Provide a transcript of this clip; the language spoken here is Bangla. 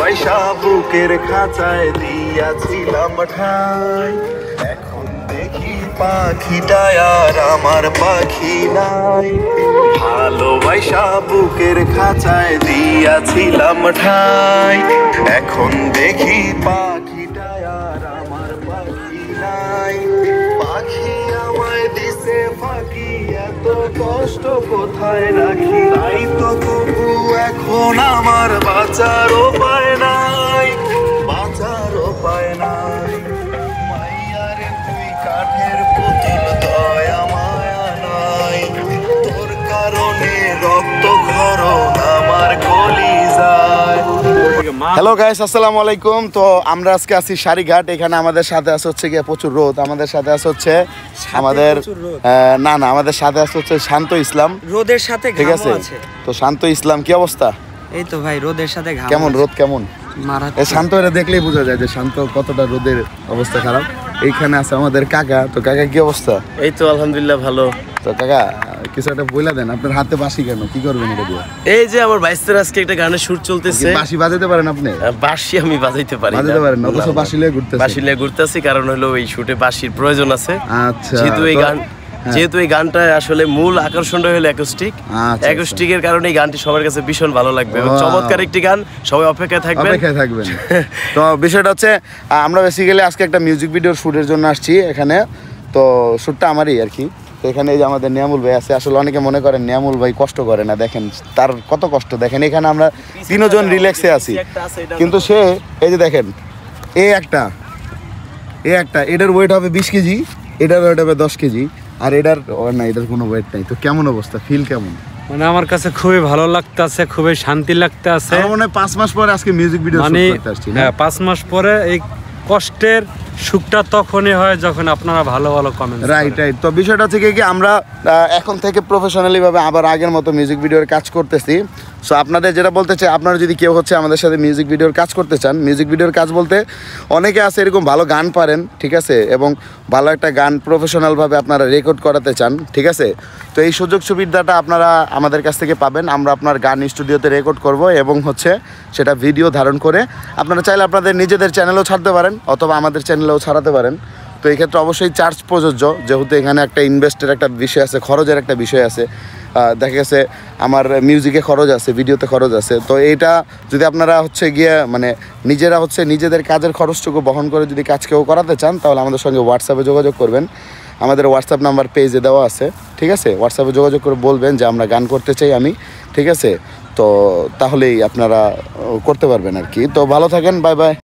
ভালোবাসা বুকের খাঁচায় দিয়াছিলাম ঠাই, এখন দেখি পাখিটা আর আমার পাখি নাই। ভালোবাসা বুকের খাঁচায় দিয়াছিলাম ঠাই, এখন দেখি পাখিটা আর আমার পাখি নাই। পাখি আমায় দিছে ফাঁকি, এত কষ্ট কোথায় রাখি, তাই তো তবু এখন আমার বাঁচার উপায় নাই, বাঁচার উপায় নাই। মাইয়ারে তুই কাঠের পুতুল, দয়া মায়া নাই, তোর কারণে রক্ত খরণ আমার কলিজায়। হ্যালো গাইস, আসসালামু আলাইকুম। তো আমরা আজকে আছি সারিঘাট। এখানে আমাদের সাথে আছে হচ্ছে গিয়ে প্রচুর রোদ, আমাদের সাথে আছে হচ্ছে আমাদের না আমাদের সাথে আছে হচ্ছে শান্ত ইসলাম। রোদের সাথে ঠিক আছে। তো শান্ত ইসলাম, কি অবস্থা? এই তো ভাই, রোদের সাথে ঘাম। কেমন রোদ, কেমন? শান্ত এরা দেখলেই বোঝা যায় যে শান্ত কতটা রোদের অবস্থা খারাপ। এইখানে আছে আমাদের কাকা। তো কাকা, কি অবস্থা? এই তো আলহামদুলিল্লাহ ভালো। তো কাকা, কিছু একটা বইলা দেন, আপনার হাতে বাঁশি কেন, কি করবেন এটা দিয়ে? এই যে আমার বাইস্তের আজকে একটা গানের শুট চলতেছে। বাঁশি বাজাতে পারেন আপনি? বাঁশি আমি বাজাইতে পারি না। বাজাতে পারেন না? অবশ্য বাঁশি লিয়ে ঘুরতেছি। বাঁশি লিয়ে ঘুরতেছি কারণ হলো এই শুটে বাঁশির প্রয়োজন আছে। আচ্ছা। যেহেতু এই গানটা আসলে মূল আকর্ষণটা হলো অ্যাকোস্টিক। অ্যাকোস্টিকের কারণে এই গানটি সবার কাছে ভীষণ ভালো লাগবে এবং চমৎকার একটি গান। সবাই অপেক্ষায় থাকবেন। তো বিষয়টা হচ্ছে, আমরা বেসিক্যালি আজকে একটা মিউজিক ভিডিওর শুটের জন্য আসছি এখানে। তো শুটটা আমারই আর কি। তো এখানে এই যে আমাদের নিয়ামুল ভাই আছে। আসলে অনেকে মনে করেন নিয়ামুল ভাই কষ্ট করে না, দেখেন তার কত কষ্ট। দেখেন এখানে আমরা তিনজন রিল্যাক্সে আছি, কিন্তু সে এই যে দেখেন, একটা এটার ওয়েট হবে 20 কেজি, এটার ওয়েট হবে 10 কেজি, আর এটার কোনো ওয়েট নাই। তো কেমন অবস্থা, ফিল কেমন? মানে আমার কাছে খুবই ভালো লাগতেছে, খুবই শান্তি লাগতেছে। আমার মনে হয় 5 মাস পরে আজকে মিউজিক ভিডিও শুট করতে আসছি। হ্যাঁ, 5 মাস পরে। এই কষ্টের সুখটা তখনই হয় যখন আপনারা ভালো ভালো কমেন্ট। রাইট। তো বিষয়টা হচ্ছে কি, আমরা এখন থেকে প্রফেশনালি ভাবে আবার আগের মতো মিউজিক ভিডিওর কাজ করতেছি। সো আপনাদের যেটা বলতে চাই, আপনারা যদি কেউ হচ্ছে আমাদের সাথে মিউজিক ভিডিওর কাজ করতে চান, মিউজিক ভিডিওর কাজ বলতে অনেকে আছে এরকম ভালো গান পারেন, ঠিক আছে, এবং ভালো একটা গান প্রফেশনালভাবে আপনারা রেকর্ড করাতে চান, ঠিক আছে। তো এই সুযোগ সুবিধাটা আপনারা আমাদের কাছ থেকে পাবেন। আমরা আপনার গান স্টুডিওতে রেকর্ড করব এবং হচ্ছে সেটা ভিডিও ধারণ করে আপনারা চাইলে আপনাদের নিজেদের চ্যানেলেও ছাড়তে পারেন অথবা আমাদের চ্যানেলেও ছাড়াতে পারেন। তো এই ক্ষেত্রে অবশ্যই চার্জ প্রযোজ্য, যেহেতু এখানে একটা ইনভেস্টের একটা বিষয় আছে, খরচের একটা বিষয় আছে। দেখা গেছে আমার মিউজিকে খরচ আছে, ভিডিওতে খরচ আছে। তো এইটা যদি আপনারা হচ্ছে গিয়ে মানে নিজেরা হচ্ছে নিজেদের কাজের খরচটুকু বহন করে যদি কাজ কেউ করাতে চান, তাহলে আমাদের সঙ্গে হোয়াটসঅ্যাপে যোগাযোগ করবেন। আমাদের হোয়াটসঅ্যাপ নাম্বার পেজে দেওয়া আছে, ঠিক আছে। হোয়াটসঅ্যাপে যোগাযোগ করে বলবেন যে আমরা গান করতে চাই আমি, ঠিক আছে। তো তাহলেই আপনারা করতে পারবেন আর কি। তো ভালো থাকেন, বাই বাই।